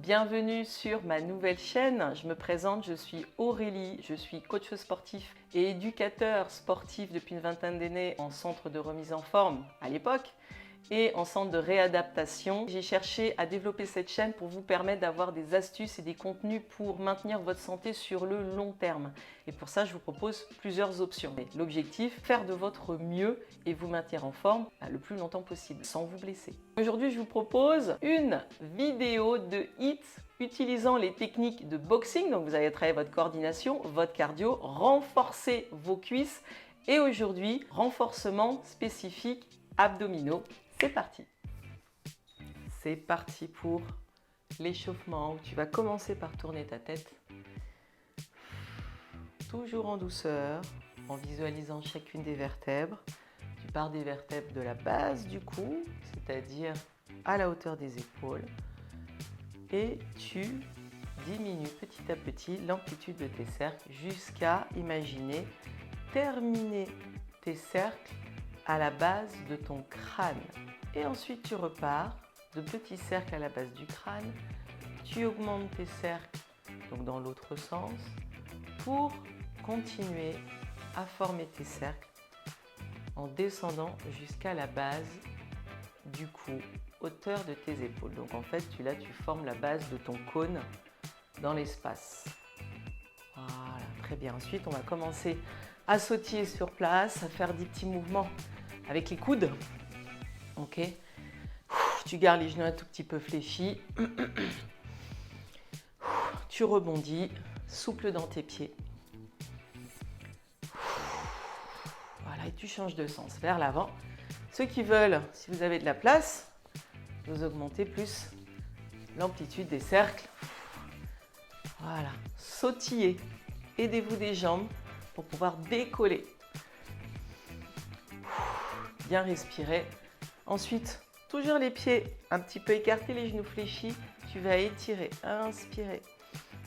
Bienvenue sur ma nouvelle chaîne. Je me présente, je suis Aurélie, je suis coach sportif et éducateur sportif depuis une vingtaine d'années en centre de remise en forme à l'époque et en centre de réadaptation. J'ai cherché à développer cette chaîne pour vous permettre d'avoir des astuces et des contenus pour maintenir votre santé sur le long terme. Et pour ça, je vous propose plusieurs options. L'objectif, faire de votre mieux et vous maintenir en forme le plus longtemps possible sans vous blesser. Aujourd'hui, je vous propose une vidéo de HIIT utilisant les techniques de boxing. Donc, vous allez travailler votre coordination, votre cardio, renforcer vos cuisses et aujourd'hui, renforcement spécifique abdominaux. C'est parti. C'est parti pour l'échauffement où tu vas commencer par tourner ta tête. Toujours en douceur, en visualisant chacune des vertèbres. Tu pars des vertèbres de la base du cou, c'est-à-dire à la hauteur des épaules. Et tu diminues petit à petit l'amplitude de tes cercles jusqu'à imaginer terminer tes cercles à la base de ton crâne. Et ensuite, tu repars de petits cercles à la base du crâne. Tu augmentes tes cercles, donc dans l'autre sens, pour continuer à former tes cercles en descendant jusqu'à la base du cou, hauteur de tes épaules. Donc en fait, tu formes la base de ton cône dans l'espace. Voilà, très bien. Ensuite, on va commencer à sautiller sur place, à faire des petits mouvements avec les coudes. Ok. Tu gardes les genoux un tout petit peu fléchis. Tu rebondis, souple dans tes pieds. Voilà, et tu changes de sens vers l'avant. Ceux qui veulent, si vous avez de la place, vous augmentez plus l'amplitude des cercles. Voilà, sautillez. Aidez-vous des jambes pour pouvoir décoller. Bien respirer. Ensuite, toujours les pieds un petit peu écartés, les genoux fléchis. Tu vas étirer, inspirer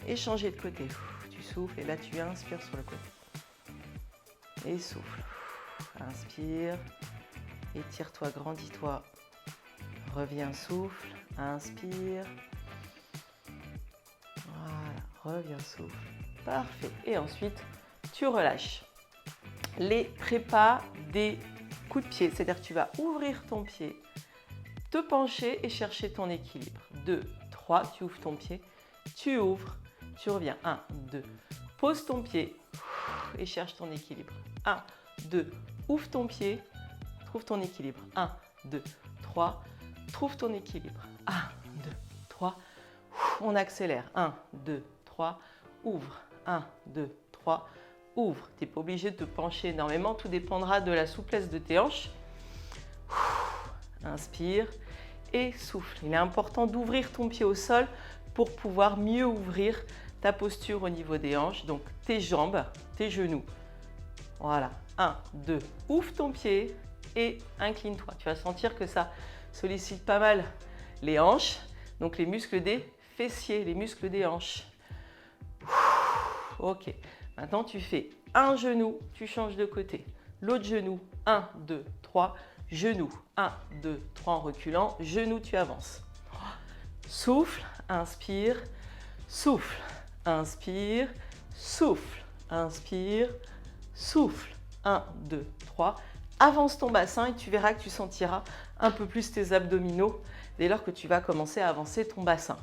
et changer de côté. Tu souffles et là tu inspires sur le côté. Et souffle. Inspire. Étire-toi, grandis-toi. Reviens, souffle. Inspire. Voilà, reviens, souffle. Parfait. Et ensuite, tu relâches. Les trépas des coups de pied, c'est-à-dire que tu vas ouvrir ton pied, te pencher et chercher ton équilibre. 2, 3, tu ouvres ton pied, tu ouvres, tu reviens. 1, 2, pose ton pied et cherche ton équilibre. 1, 2, ouvre ton pied, trouve ton équilibre. 1, 2, 3, trouve ton équilibre. 1, 2, 3, on accélère. 1, 2, 3, ouvre. 1, 2, 3, ouvre. Tu n'es pas obligé de te pencher énormément, tout dépendra de la souplesse de tes hanches. Inspire et souffle. Il est important d'ouvrir ton pied au sol pour pouvoir mieux ouvrir ta posture au niveau des hanches, donc tes jambes, tes genoux. Voilà, 1, 2, ouvre ton pied et incline-toi. Tu vas sentir que ça sollicite pas mal les hanches, donc les muscles des fessiers, les muscles des hanches. Ok, maintenant tu fais un genou, tu changes de côté. L'autre genou, 1, 2, 3, genou, 1, 2, 3 en reculant, genou, tu avances. Souffle, inspire, souffle, inspire, souffle, inspire, souffle. 1, 2, 3. Avance ton bassin et tu verras que tu sentiras un peu plus tes abdominaux dès lors que tu vas commencer à avancer ton bassin.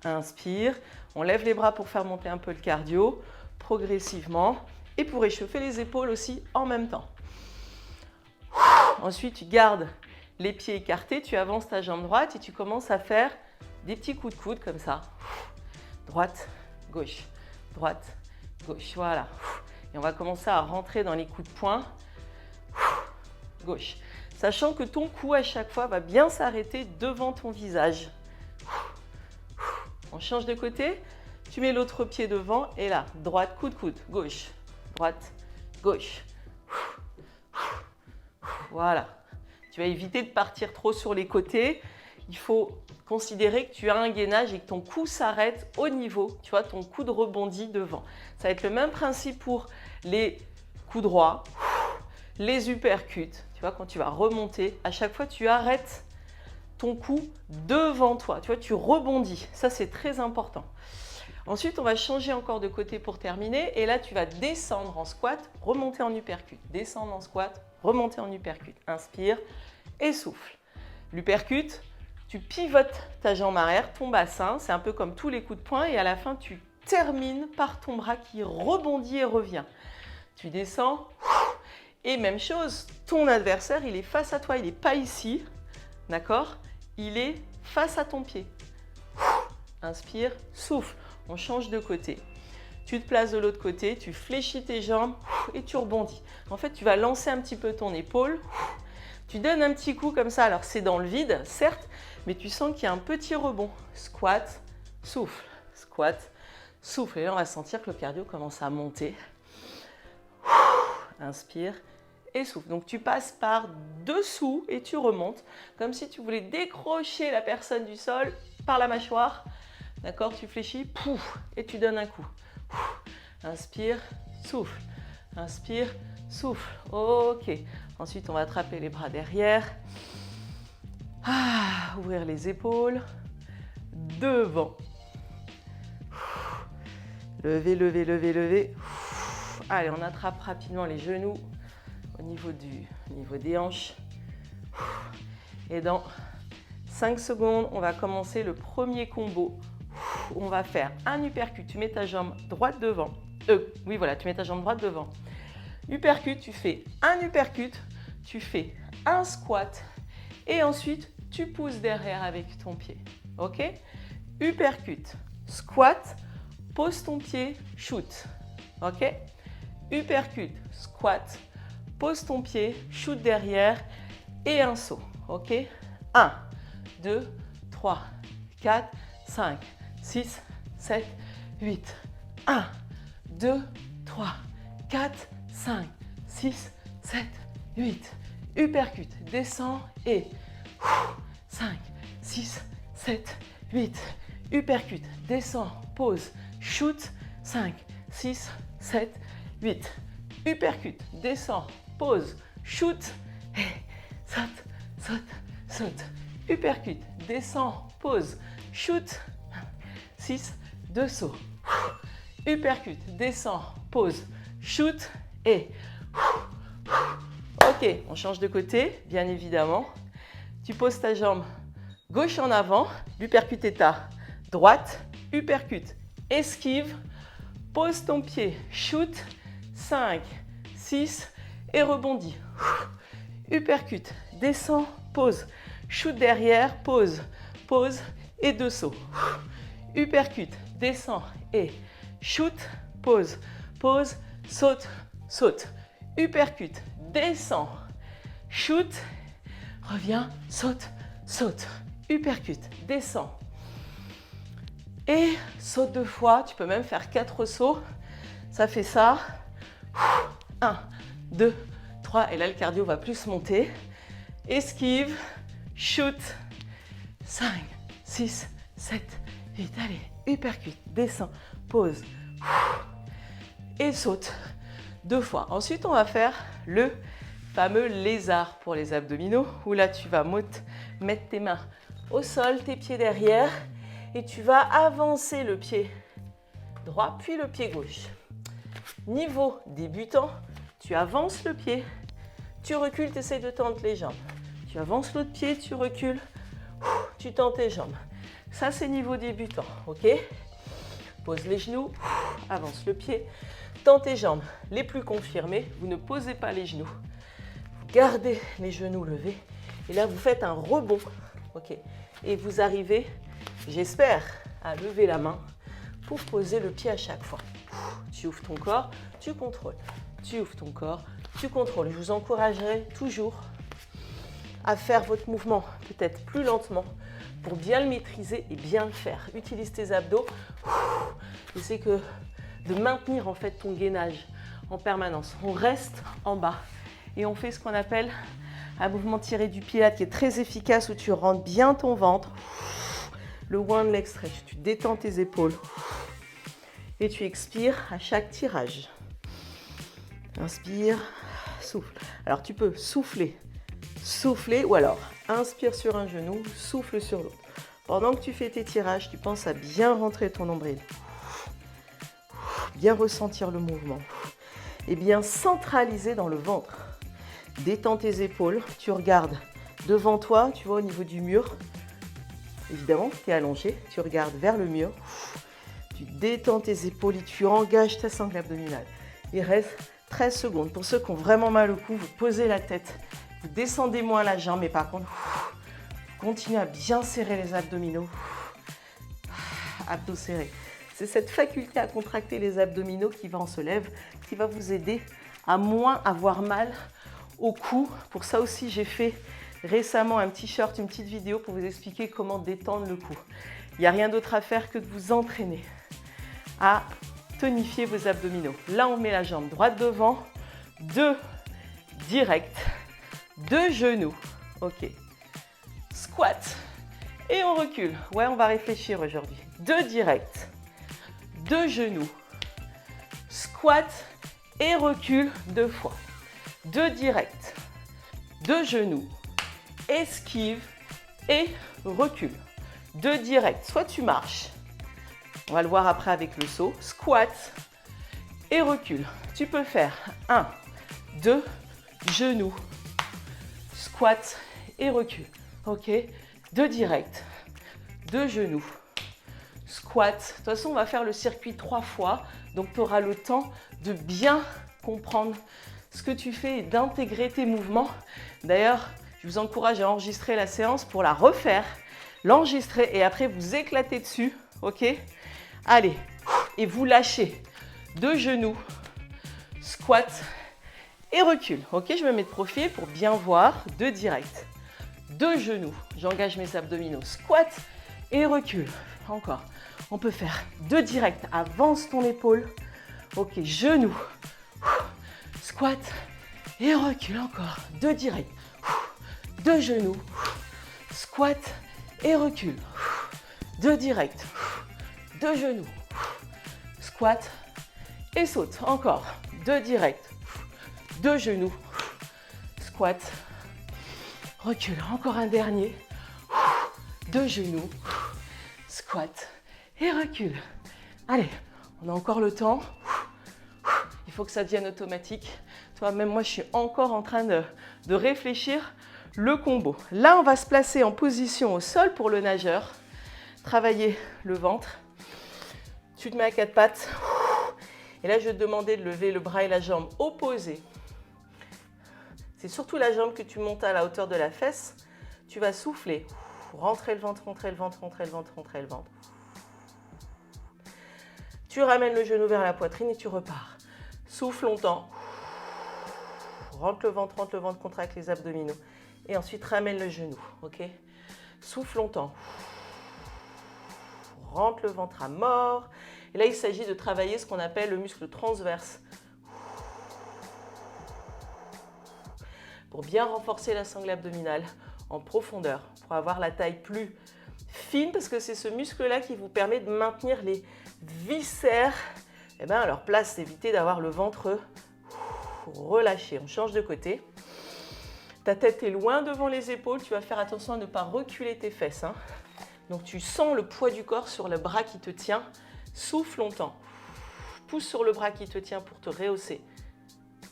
Inspire, on lève les bras pour faire monter un peu le cardio, progressivement, et pour échauffer les épaules aussi en même temps. Ensuite, tu gardes les pieds écartés, tu avances ta jambe droite et tu commences à faire des petits coups de coude comme ça. Droite, gauche, droite, gauche, voilà. Et on va commencer à rentrer dans les coups de poing, gauche. Sachant que ton cou à chaque fois va bien s'arrêter devant ton visage. On change de côté, tu mets l'autre pied devant et là, droite, coup de coude, gauche, droite, gauche. Voilà. Tu vas éviter de partir trop sur les côtés. Il faut considérer que tu as un gainage et que ton cou s'arrête au niveau, tu vois, ton coude rebondit devant. Ça va être le même principe pour les coups droits, les uppercuts. Tu vois, quand tu vas remonter, à chaque fois, tu arrêtes ton cou devant toi. Tu vois, tu rebondis. Ça, c'est très important. Ensuite, on va changer encore de côté pour terminer. Et là, tu vas descendre en squat, remonter en uppercut. Descendre en squat, remonter en uppercut. Inspire et souffle. L'uppercut, tu pivotes ta jambe arrière, ton bassin. C'est un peu comme tous les coups de poing. Et à la fin, tu termines par ton bras qui rebondit et revient. Tu descends. Et même chose, ton adversaire, il est face à toi. Il n'est pas ici. D'accord? Il est face à ton pied. Inspire, souffle. On change de côté. Tu te places de l'autre côté, tu fléchis tes jambes et tu rebondis. En fait, tu vas lancer un petit peu ton épaule. Tu donnes un petit coup comme ça. Alors, c'est dans le vide, certes, mais tu sens qu'il y a un petit rebond. Squat, souffle. Squat, souffle. Et là, on va sentir que le cardio commence à monter. Inspire et souffle. Donc, tu passes par dessous et tu remontes comme si tu voulais décrocher la personne du sol par la mâchoire. D'accord, tu fléchis, pouf, et tu donnes un coup. Inspire, souffle. Inspire, souffle. Ok. Ensuite, on va attraper les bras derrière. Ouvrir les épaules. Devant. Lever, lever, lever, lever. Allez, on attrape rapidement les genoux au niveau des hanches. Et dans 5 secondes, on va commencer le premier combo. On va faire un uppercut, tu mets ta jambe droite devant. Oui, voilà, tu mets ta jambe droite devant. Uppercut, tu fais un uppercut, tu fais un squat et ensuite tu pousses derrière avec ton pied. Ok? Uppercut, squat, pose ton pied, shoot. Ok? Uppercut, squat, pose ton pied, shoot derrière et un saut. Ok? 1, 2, 3, 4, 5. 6, 7, 8, 1, 2, 3, 4, 5, 6, 7, 8. Uppercut, descends et 5, 6, 7, 8. Uppercut, descends, pose, shoot, 5, 6, 7, 8. Uppercut, descends, pose, shoot et saute, saute, saute. Uppercut, descends, pose, shoot. 6, 2 sauts. Uppercut, descend, pose, shoot et... Ok, on change de côté, bien évidemment. Tu poses ta jambe gauche en avant, l'uppercut est à droite, uppercut, esquive, pose ton pied, shoot, 5, 6 et rebondis. Uppercut, descend, pose, shoot derrière, pose, pose et 2 sauts. Uppercut, descend et shoot, pose, pose, saute, saute. Uppercut, descend, shoot, reviens, saute, saute. Uppercut, descend et saute 2 fois. Tu peux même faire 4 sauts. Ça fait ça. 1, 2, 3. Et là, le cardio va plus monter. Esquive, shoot, 5, 6, 7, 8, allez, uppercut, descend, pose et saute 2 fois. Ensuite, on va faire le fameux lézard pour les abdominaux où là, tu vas mettre tes mains au sol, tes pieds derrière et tu vas avancer le pied droit puis le pied gauche. Niveau débutant, tu avances le pied, tu recules, tu essaies de tendre les jambes. Tu avances l'autre pied, tu recules, tu tends tes jambes. Ça, c'est niveau débutant, ok? Pose les genoux, avance le pied, tends tes jambes. Les plus confirmés, vous ne posez pas les genoux. Vous gardez les genoux levés et là, vous faites un rebond, ok? Et vous arrivez, j'espère, à lever la main pour poser le pied à chaque fois. Tu ouvres ton corps, tu contrôles. Tu ouvres ton corps, tu contrôles. Je vous encouragerai toujours à faire votre mouvement peut-être plus lentement pour bien le maîtriser et bien le faire. Utilise tes abdos. Essaie de maintenir en fait ton gainage en permanence. On reste en bas et on fait ce qu'on appelle un mouvement tiré du pied qui est très efficace où tu rentres bien ton ventre. Le one leg stretch. Tu détends tes épaules et tu expires à chaque tirage. Inspire, souffle. Alors tu peux souffler souffler, ou alors inspire sur un genou, souffle sur l'autre. Pendant que tu fais tes tirages, tu penses à bien rentrer ton nombril, bien ressentir le mouvement et bien centraliser dans le ventre. Détends tes épaules, tu regardes devant toi, tu vois au niveau du mur. Évidemment, tu es allongé, tu regardes vers le mur, tu détends tes épaules et tu engages ta sangle abdominale. Il reste 13 secondes. Pour ceux qui ont vraiment mal au cou, vous posez la tête, vous descendez moins la jambe, mais par contre, vous continuez à bien serrer les abdominaux. Abdos serrés. C'est cette faculté à contracter les abdominaux qui va en se lève, qui va vous aider à moins avoir mal au cou. Pour ça aussi, j'ai fait récemment un petit short, une petite vidéo pour vous expliquer comment détendre le cou. Il n'y a rien d'autre à faire que de vous entraîner à tonifier vos abdominaux. Là, on met la jambe droite devant, 2 direct, 2 genoux, ok. Squat et on recule. Ouais, on va réfléchir aujourd'hui. 2 direct, 2 genoux, squat et recule 2 fois. 2 direct, 2 genoux, esquive et recule. 2 direct, soit tu marches, on va le voir après avec le saut, squat et recule. Tu peux faire 1, 2, genoux, squat et recule. Ok, 2 direct, 2 genoux, squat. De toute façon, on va faire le circuit 3 fois, donc tu auras le temps de bien comprendre ce que tu fais et d'intégrer tes mouvements. D'ailleurs, je vous encourage à enregistrer la séance pour la refaire, l'enregistrer et après vous éclater dessus, ok? Allez, et vous lâchez. 2 genoux, squat et recule. Ok, je me mets de profil pour bien voir. 2 direct, 2 genoux, j'engage mes abdominaux, squat et recule. Encore, on peut faire 2 direct, avance ton épaule. Ok, genoux, squat et recule. Encore, 2 direct, 2 genoux, squat et recule. 2 direct, 2 genoux, squat et saute. Encore, 2 direct, 2 genoux, squat, recule. Encore un dernier, 2 genoux, squat et recule. Allez, on a encore le temps. Il faut que ça devienne automatique. Toi, même moi, je suis encore en train de réfléchir le combo. Là, on va se placer en position au sol pour le nageur. Travailler le ventre. Tu te mets à 4 pattes. Et là, je vais te demander de lever le bras et la jambe opposés. C'est surtout la jambe que tu montes à la hauteur de la fesse. Tu vas souffler. Rentrer le ventre, rentrer le ventre, rentrer le ventre, rentrer le ventre. Tu ramènes le genou vers la poitrine et tu repars. Souffle longtemps. Rentre le ventre, contracte les abdominaux. Et ensuite, ramène le genou, ok? Souffle longtemps. Rentre le ventre à mort. Et là, il s'agit de travailler ce qu'on appelle le muscle transverse. Pour bien renforcer la sangle abdominale en profondeur, pour avoir la taille plus fine, parce que c'est ce muscle-là qui vous permet de maintenir les viscères à leur place, éviter d'avoir le ventre relâché. On change de côté. Ta tête est loin devant les épaules. Tu vas faire attention à ne pas reculer tes fesses. Donc, tu sens le poids du corps sur le bras qui te tient. Souffle longtemps. Pousse sur le bras qui te tient pour te rehausser.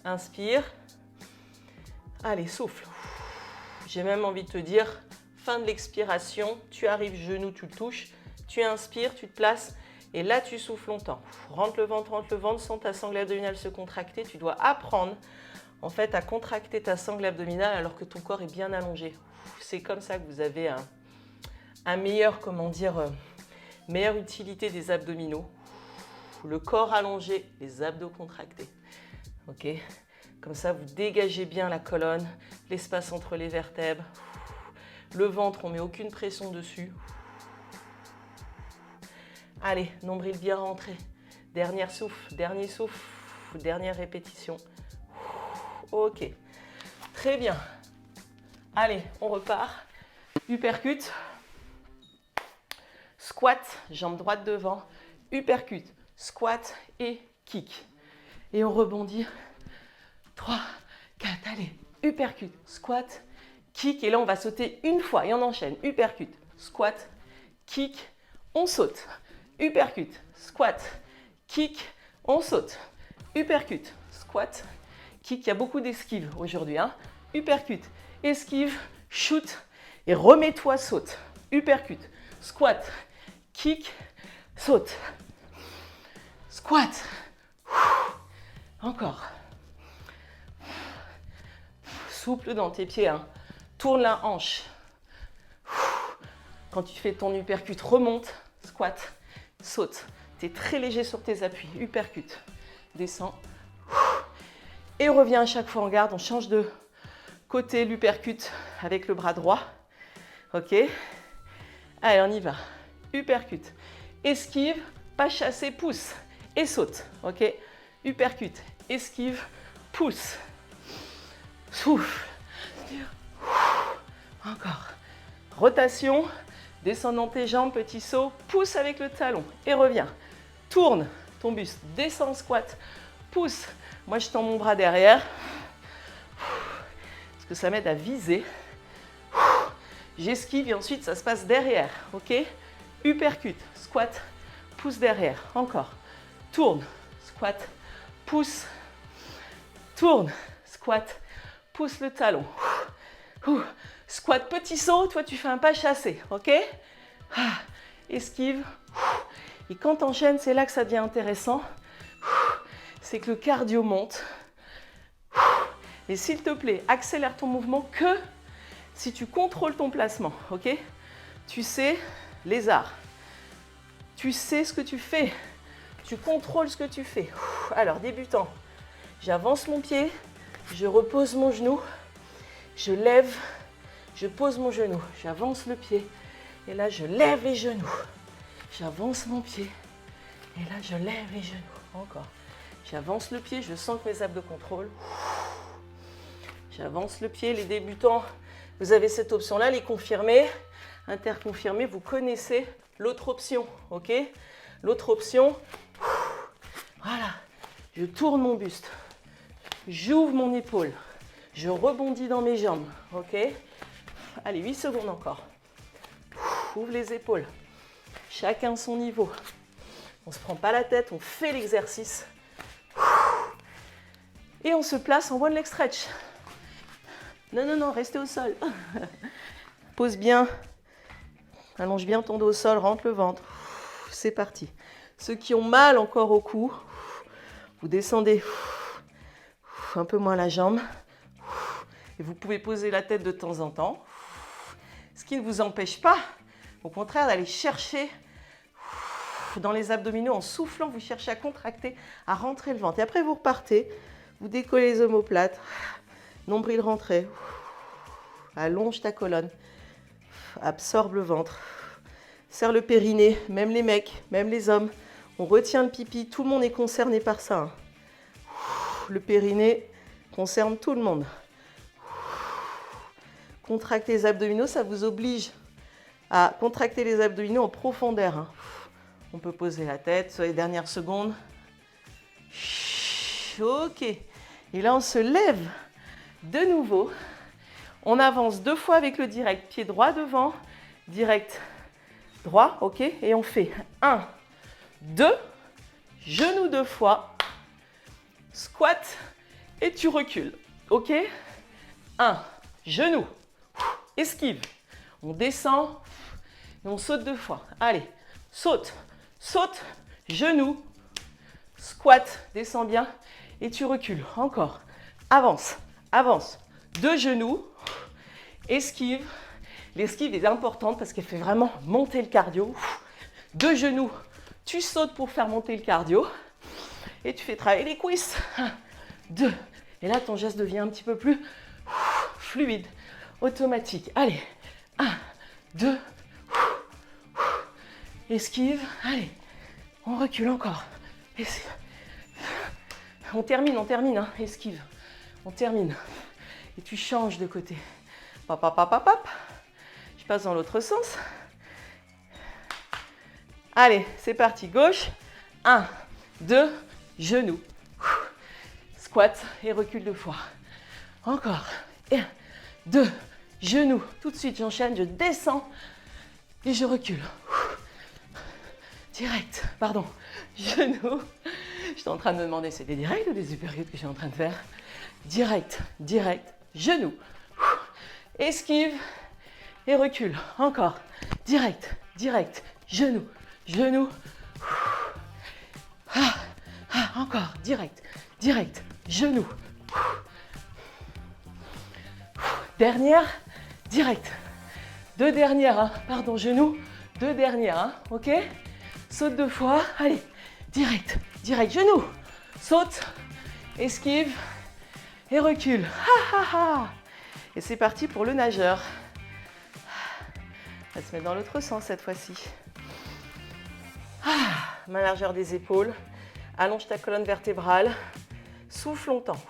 Inspire. Allez, souffle. J'ai même envie de te dire, fin de l'expiration, tu arrives genou, tu le touches. Tu inspires, tu te places. Et là, tu souffles longtemps. Rentre le ventre, sens ta sangle abdominale se contracter. Tu dois apprendre, en fait, à contracter ta sangle abdominale alors que ton corps est bien allongé. C'est comme ça que vous avez un meilleur, meilleure utilité des abdominaux. Le corps allongé, les abdos contractés. Ok? Comme ça, vous dégagez bien la colonne, l'espace entre les vertèbres. Le ventre, on ne met aucune pression dessus. Allez, nombril bien rentré. Dernier souffle, dernière répétition. Ok, très bien. Allez, on repart. Uppercut. Squat, jambe droite devant. Uppercut, squat et kick. Et on rebondit. 3, 4, allez. Uppercut, squat kick, et là on va sauter une fois et on enchaîne. Uppercut, squat, kick, on saute. Uppercut, squat, kick, on saute. Uppercut, squat, kick. Il y a beaucoup d'esquives aujourd'hui. Hein. Uppercut, esquive, shoot et remets-toi, saute. Uppercut, squat, kick, saute. Squat. Encore. Souple dans tes pieds. Hein. Tourne la hanche. Quand tu fais ton uppercut, remonte, squat, saute. Tu es très léger sur tes appuis. Uppercut, descends. Et reviens à chaque fois en garde. On change de côté l'uppercut avec le bras droit. Ok. Allez, on y va. Uppercut. Esquive, pas chasser, pousse. Et saute. Ok. Uppercut, esquive, pousse. Souffle. Encore. Rotation. Descends dans tes jambes, petit saut. Pousse avec le talon. Et reviens. Tourne ton buste. Descends, squat. Pousse. Moi, je tends mon bras derrière. Parce que ça m'aide à viser. J'esquive et ensuite, ça se passe derrière. Ok. Uppercut. Squat. Pousse derrière. Encore. Tourne. Squat. Pousse. Tourne. Squat. Pousse le talon. Squat, petit saut. Toi, tu fais un pas chassé. Ok. Esquive. Et quand tu enchaînes, c'est là que ça devient intéressant. C'est que le cardio monte. Et s'il te plaît, accélère ton mouvement que si tu contrôles ton placement. Ok. Tu sais les arts. Tu sais ce que tu fais. Tu contrôles ce que tu fais. Alors, débutant, j'avance mon pied, je repose mon genou, je lève, je pose mon genou, j'avance le pied, et là, je lève les genoux. J'avance mon pied, et là, je lève les genoux. Encore. J'avance le pied, je sens que mes abdos contrôlent. J'avance le pied. Les débutants, vous avez cette option-là. Les confirmés, interconfirmés, vous connaissez l'autre option. Ok. L'autre option, voilà, je tourne mon buste, j'ouvre mon épaule, je rebondis dans mes jambes, ok. Allez, 8 secondes encore. Ouvre les épaules, chacun son niveau. On ne se prend pas la tête, on fait l'exercice. Et on se place en one leg stretch. Non, non, non, restez au sol. Pose bien, allonge bien ton dos au sol, rentre le ventre. C'est parti. Ceux qui ont mal encore au cou, vous descendez un peu moins la jambe. Et vous pouvez poser la tête de temps en temps. Ce qui ne vous empêche pas, au contraire, d'aller chercher dans les abdominaux en soufflant. Vous cherchez à contracter, à rentrer le ventre. Et après, vous repartez. Vous décollez les omoplates. Nombril rentré. Allonge ta colonne. Absorbe le ventre. Serre le périnée, même les mecs, même les hommes. On retient le pipi, tout le monde est concerné par ça. Hein. Le périnée concerne tout le monde. Contractez les abdominaux, ça vous oblige à contracter les abdominaux en profondeur. Hein. On peut poser la tête sur les dernières secondes. Ok. Et là, on se lève de nouveau. On avance 2 fois avec le direct. Pied droit devant, direct droit, ok. Et on fait 1, 2, genou 2 fois, squat, et tu recules, ok. 1, genou, esquive. On descend et on saute 2 fois. Allez, saute, saute, genou, squat, descends bien et tu recules. Encore, avance, avance. 2 genoux, esquive. L'esquive est importante parce qu'elle fait vraiment monter le cardio. 2 genoux, tu sautes pour faire monter le cardio. Et tu fais travailler les cuisses. 1, 2. Et là, ton geste devient un petit peu plus fluide, automatique. Allez, 1, 2. Esquive. Allez, on recule encore. Esquive. On termine, hein. Esquive. On termine. Et tu changes de côté. Pop, pop, pop, pop, pop. Je passe dans l'autre sens. Allez, c'est parti. Gauche. 1, 2, genoux. Squat et recule 2 fois. Encore. 1, 2, genou. Tout de suite, j'enchaîne, je descends et je recule. Direct, pardon, genou. J'étais en train de me demander, c'est des directs ou des uppercuts que je suis en train de faire? Direct, direct, genou. Esquive et recule. Encore. Direct, direct, genou, genou. Encore. Direct, direct, genou. Dernière, direct. Deux dernières, hein. Pardon, genou. Deux dernières, hein. Ok? Saute 2 fois. Allez, direct, direct, genou. Saute, esquive et recule. Et c'est parti pour le nageur. On va se mettre dans l'autre sens cette fois-ci. Main largeur des épaules. Allonge ta colonne vertébrale. Souffle longtemps.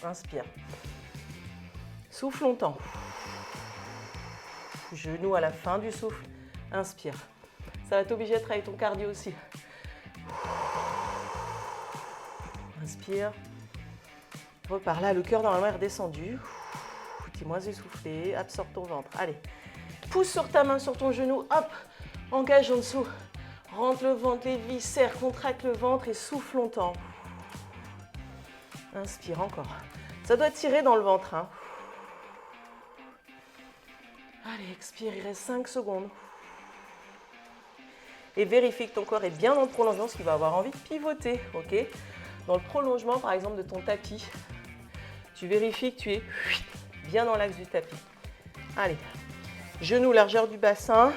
Inspire. Souffle longtemps. Genou à la fin du souffle. Inspire. Ça va t'obliger à travailler ton cardio aussi. Inspire. Repars là, le cœur normalement est redescendu. T'es moins essoufflé. Absorbe ton ventre. Allez. Pousse sur ta main sur ton genou. Hop. Engage en dessous. Rentre le ventre, les viscères. Contracte le ventre et souffle longtemps. Inspire encore. Ça doit tirer dans le ventre. Hein. Allez, expire. Il reste 5 secondes. Et vérifie que ton corps est bien dans le prolongement, parce qu'il va avoir envie de pivoter. Ok ? Dans le prolongement, par exemple, de ton tapis, tu vérifies que tu es bien dans l'axe du tapis. Allez, genoux, largeur du bassin.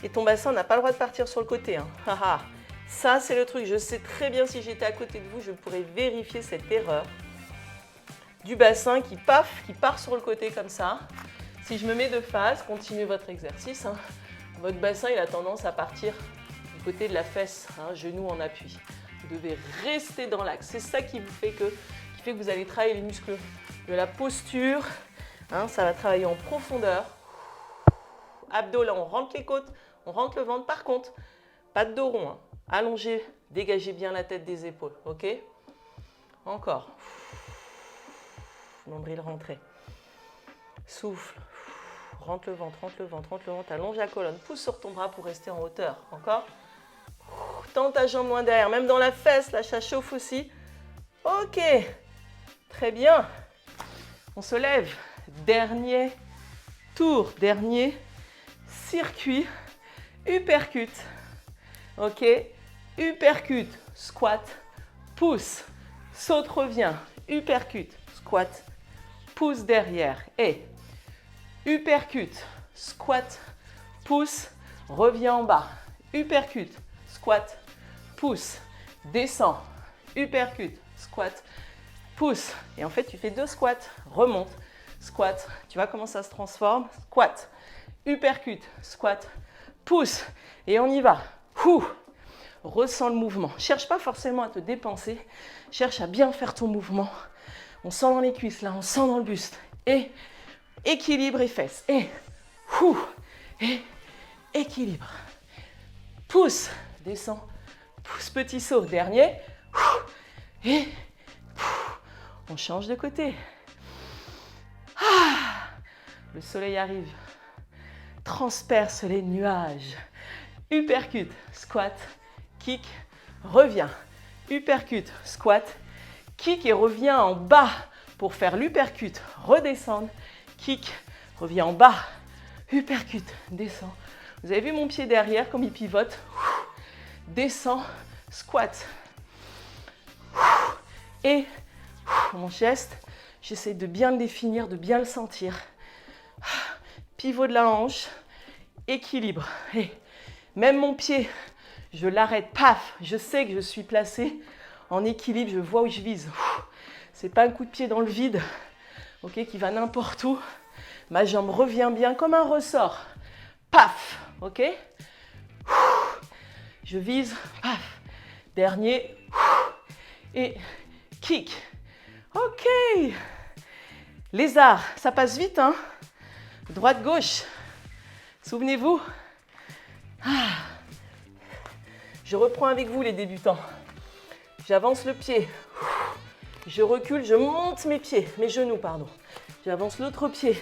Et ton bassin n'a pas le droit de partir sur le côté. Hein. Ça, c'est le truc. Je sais très bien, si j'étais à côté de vous, je pourrais vérifier cette erreur du bassin qui part sur le côté comme ça. Si je me mets de face, continuez votre exercice. Hein. Votre bassin, il a tendance à partir du côté de la fesse, hein, genou en appui. Vous devez rester dans l'axe. C'est ça qui fait que vous allez travailler les muscles de la posture. Hein, ça va travailler en profondeur. Abdos, là, on rentre les côtes, on rentre le ventre. Par contre, pas de dos rond. Hein. Allongez, dégagez bien la tête des épaules. Ok? Encore. Nombril rentré. Souffle. Rentre le ventre, rentre le ventre, rentre le ventre. Allonge la colonne. Pousse sur ton bras pour rester en hauteur. Encore. Tends ta jambe loin derrière. Même dans la fesse, là, ça chauffe aussi. Ok. Très bien. On se lève. Dernier tour. Dernier circuit. Uppercut. Ok. Uppercut. Squat. Pousse. Saute, revient. Uppercut. Squat. Pousse derrière. Et uppercut. Squat. Pousse. Reviens en bas. Uppercut. Squat. Pousse. Descends. Uppercut. Squat. Pousse. Et en fait, tu fais 2 squats. Remonte. Squat. Tu vois comment ça se transforme? Squat. Uppercut. Squat. Pousse. Et on y va. Ressens le mouvement. Cherche pas forcément à te dépenser. Cherche à bien faire ton mouvement. On sent dans les cuisses, là. On sent dans le buste. Et équilibre et fesses. Et équilibre. Pousse. Descends. Pousse, petit saut. Dernier. Et on change de côté. Le soleil arrive. Transperce les nuages. Uppercut, squat, kick, reviens. Uppercut, squat, kick et reviens en bas pour faire l'uppercut. Redescendre, kick, reviens en bas. Uppercut, descends. Vous avez vu mon pied derrière comme il pivote? Descends, squat. Et mon geste, j'essaie de bien le définir, de bien le sentir. Pivot de la hanche, équilibre. Et même mon pied, je l'arrête, paf, je sais que je suis placée en équilibre, je vois où je vise. C'est pas un coup de pied dans le vide, ok, qui va n'importe où. Ma jambe revient bien comme un ressort. Paf, ok. Je vise, paf. Dernier, et kick. Ok. Lézard, ça passe vite, hein. Droite-gauche. Souvenez-vous. Je reprends avec vous les débutants. J'avance le pied. Je recule, je monte mes pieds, mes genoux, pardon. J'avance l'autre pied.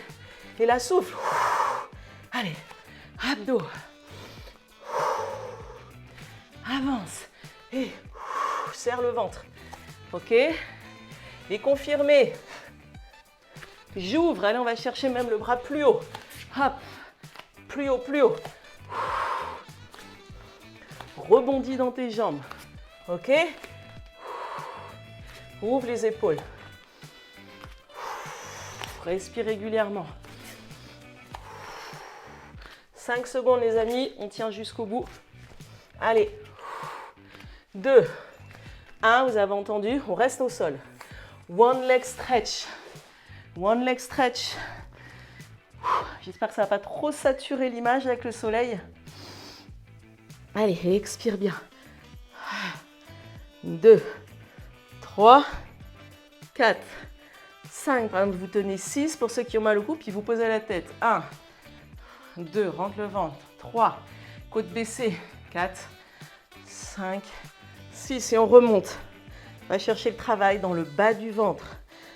Et là, souffle. Allez, abdos. Avance. Et serre le ventre. Ok? Et confirmez. J'ouvre. Allez, on va chercher même le bras plus haut. Hop. Plus haut, plus haut. Rebondis dans tes jambes. Ok? Ouvre les épaules. Respire régulièrement. 5 secondes, les amis. On tient jusqu'au bout. Allez. 2, 1. Vous avez entendu? On reste au sol. One leg stretch. One leg stretch. J'espère que ça ne va pas trop saturer l'image avec le soleil. Allez, expire bien. 2, 3, 4, 5. Par exemple, vous tenez 6 pour ceux qui ont mal au cou, puis vous posez la tête. 1, 2, rentre le ventre. 3, côte baissée. 4, 5, 6. Et on remonte. On va chercher le travail dans le bas du ventre.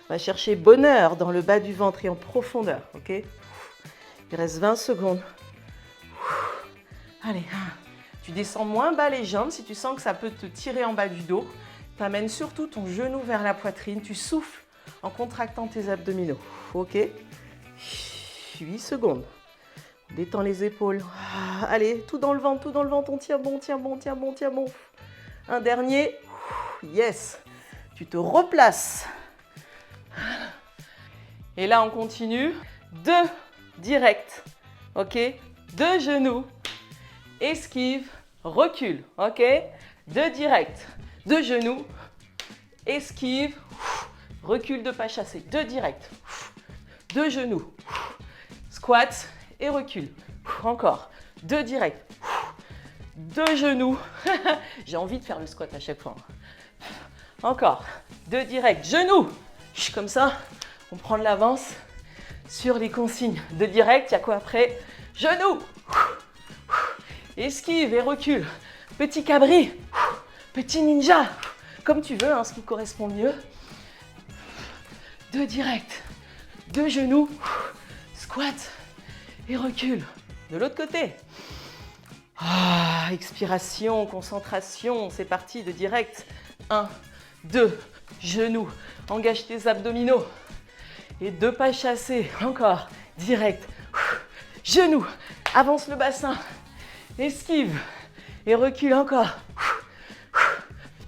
On va chercher bonheur dans le bas du ventre et en profondeur. Ok? Il reste 20 secondes. Allez, 1. Tu descends moins bas les jambes si tu sens que ça peut te tirer en bas du dos. Tu amènes surtout ton genou vers la poitrine. Tu souffles en contractant tes abdominaux. Ok? 8 secondes. On détend les épaules. Allez, tout dans le ventre, tout dans le ventre. On tient bon, tient bon, tient bon, tient bon. Un dernier. Yes. Tu te replaces. Et là, on continue. 2 directs. Ok? 2 genoux. Esquive. Recule. Ok? 2 directs. 2 genoux. Esquive. Recule de pas chassé. 2 directs. 2 genoux. Squat et recule. Encore. 2 directs. 2 genoux. J'ai envie de faire le squat à chaque fois. Encore. 2 directs. Genoux. Comme ça, on prend de l'avance sur les consignes. 2 directs. Il y a quoi après? Genoux. Esquive et recule. Petit cabri. Petit ninja. Comme tu veux, hein, ce qui correspond mieux. 2 directs. 2 genoux. Squat et recule. De l'autre côté. Expiration, concentration. C'est parti, de direct. 1, 2, genoux. Engage tes abdominaux. Et 2 pas chassés. Encore. Direct. Genoux. Avance le bassin. Esquive. Et recule encore.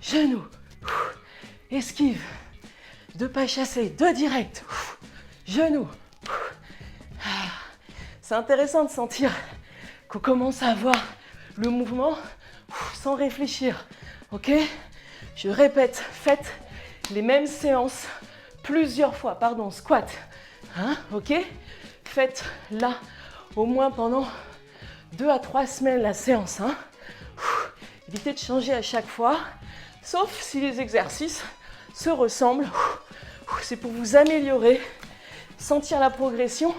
Genoux. Esquive. 2 pas chassés. 2 directs. Genoux. C'est intéressant de sentir qu'on commence à avoir le mouvement sans réfléchir. Ok? Je répète, faites les mêmes séances plusieurs fois. Pardon, squat. Hein? Ok? Faites là au moins pendant 2 à 3 semaines la séance. Hein? Évitez de changer à chaque fois, sauf si les exercices se ressemblent. C'est pour vous améliorer, sentir la progression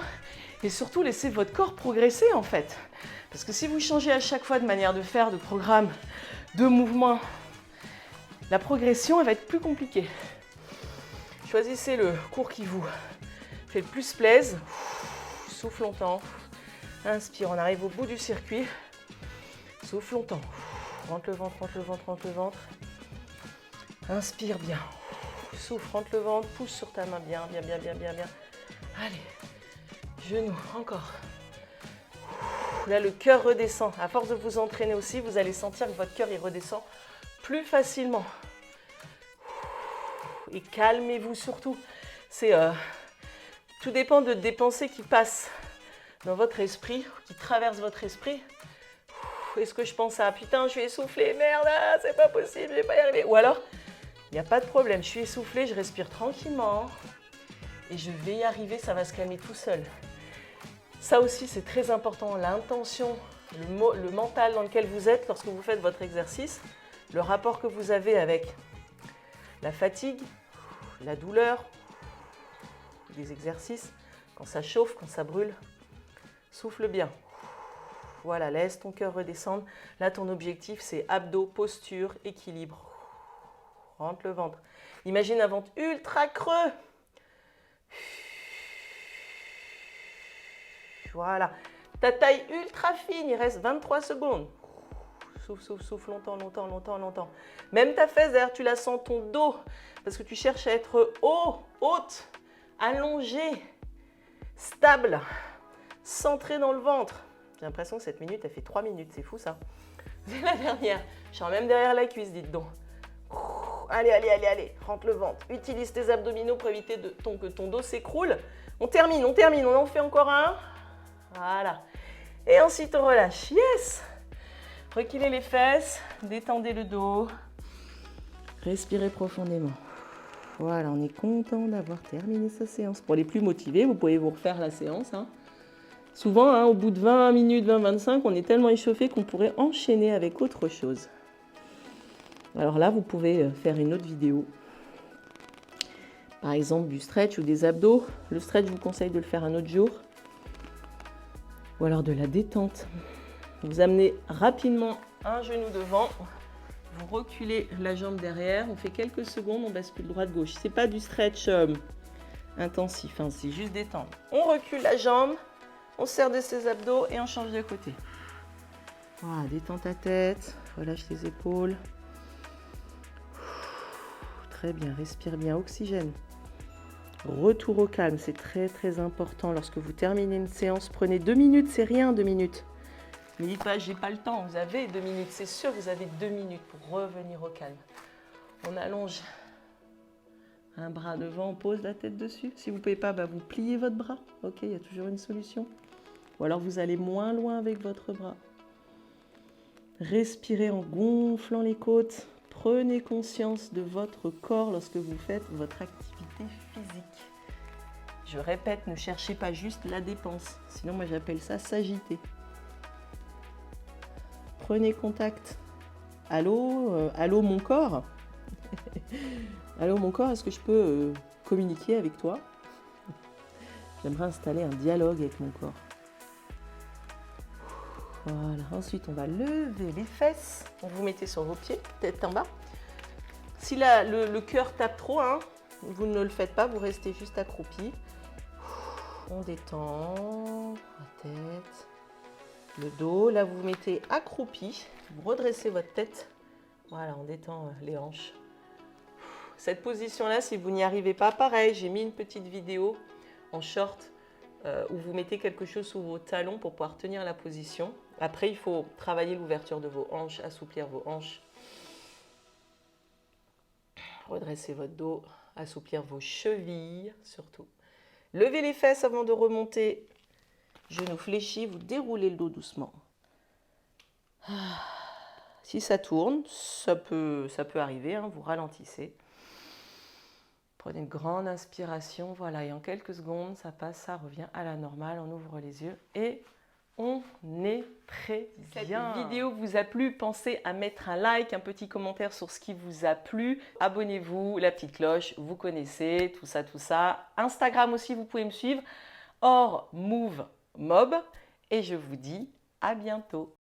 et surtout laisser votre corps progresser en fait. Parce que si vous changez à chaque fois de manière de faire, de programme, de mouvement, la progression elle va être plus compliquée. Choisissez le cours qui vous fait le plus plaisir. Souffle longtemps. Inspire, on arrive au bout du circuit. Souffle longtemps. Rentre le ventre, rentre le ventre, rentre le ventre. Inspire bien. Souffle, rentre le ventre, pousse sur ta main bien, bien, bien, bien, bien, bien. Allez, genoux, encore. Là, le cœur redescend. À force de vous entraîner aussi, vous allez sentir que votre cœur il redescend plus facilement. Et calmez-vous surtout. Tout dépend des pensées qui passent dans votre esprit, qui traversent votre esprit. Est-ce que je pense à putain, je suis essoufflée, merde, c'est pas possible, je vais pas y arriver. Ou alors, il n'y a pas de problème, je suis essoufflée, je respire tranquillement et je vais y arriver, ça va se calmer tout seul. Ça aussi, c'est très important, l'intention, le mental dans lequel vous êtes lorsque vous faites votre exercice, le rapport que vous avez avec la fatigue, la douleur, des exercices, quand ça chauffe, quand ça brûle. Souffle bien. Voilà, laisse ton cœur redescendre. Là, ton objectif, c'est abdos, posture, équilibre. Rentre le ventre. Imagine un ventre ultra creux. Voilà. Ta taille ultra fine, il reste 23 secondes. Souffle, souffle, souffle, longtemps, longtemps, longtemps, longtemps. Même ta fesse, d'ailleurs, tu la sens ton dos, parce que tu cherches à être haut, haute, allongée, stable, centrée dans le ventre. J'ai l'impression que cette minute, elle fait 3 minutes, c'est fou ça. C'est la dernière. Je suis même derrière la cuisse, dites donc. Allez, allez, allez, allez, rentre le ventre. Utilise tes abdominaux pour éviter que ton dos s'écroule. On termine, on en fait encore un. Voilà. Et ensuite, on relâche. Yes! Reculez les fesses, détendez le dos. Respirez profondément. Voilà, on est content d'avoir terminé sa séance. Pour les plus motivés, vous pouvez vous refaire la séance. Souvent, au bout de 20 minutes, 20-25, on est tellement échauffé qu'on pourrait enchaîner avec autre chose. Alors là, vous pouvez faire une autre vidéo. Par exemple, du stretch ou des abdos. Le stretch, je vous conseille de le faire un autre jour. Ou alors de la détente. Vous amenez rapidement un genou devant. Vous reculez la jambe derrière. On fait quelques secondes, on bascule droite-gauche. Ce n'est pas du stretch intensif, c'est juste détendre. On recule la jambe, on serre de ses abdos et on change de côté. Voilà, détends ta tête, relâche tes épaules. Très bien, respire bien, oxygène. Retour au calme, c'est très très important. Lorsque vous terminez une séance, prenez 2 minutes, c'est rien 2 minutes. Ne dites pas, j'ai pas le temps, vous avez 2 minutes, c'est sûr, vous avez 2 minutes pour revenir au calme. On allonge un bras devant, on pose la tête dessus. Si vous ne pouvez pas, vous pliez votre bras. Ok, il y a toujours une solution. Ou alors vous allez moins loin avec votre bras. Respirez en gonflant les côtes. Prenez conscience de votre corps lorsque vous faites votre activité physique. Je répète, ne cherchez pas juste la dépense. Sinon, moi, j'appelle ça s'agiter. Prenez contact. Allô, allô mon corps. Allô mon corps, est-ce que je peux communiquer avec toi? J'aimerais installer un dialogue avec mon corps. Voilà, ensuite on va lever les fesses. Vous mettez sur vos pieds, tête en bas. Si le cœur tape trop, vous ne le faites pas, vous restez juste accroupi. On détend la tête, le dos. Là, vous vous mettez accroupi, vous redressez votre tête. Voilà, on détend les hanches. Cette position-là, si vous n'y arrivez pas, pareil, j'ai mis une petite vidéo en short où vous mettez quelque chose sous vos talons pour pouvoir tenir la position. Après, il faut travailler l'ouverture de vos hanches, assouplir vos hanches. Redressez votre dos, assouplir vos chevilles surtout. Levez les fesses avant de remonter. Genoux fléchis, vous déroulez le dos doucement. Si ça tourne, ça peut arriver, vous ralentissez. Prenez une grande inspiration, voilà, et en quelques secondes, ça passe, ça revient à la normale. On ouvre les yeux et on est très bien. Cette vidéo vous a plu, pensez à mettre un like, un petit commentaire sur ce qui vous a plu. Abonnez-vous, la petite cloche, vous connaissez, tout ça, tout ça. Instagram aussi, vous pouvez me suivre, @movemob. Et je vous dis à bientôt.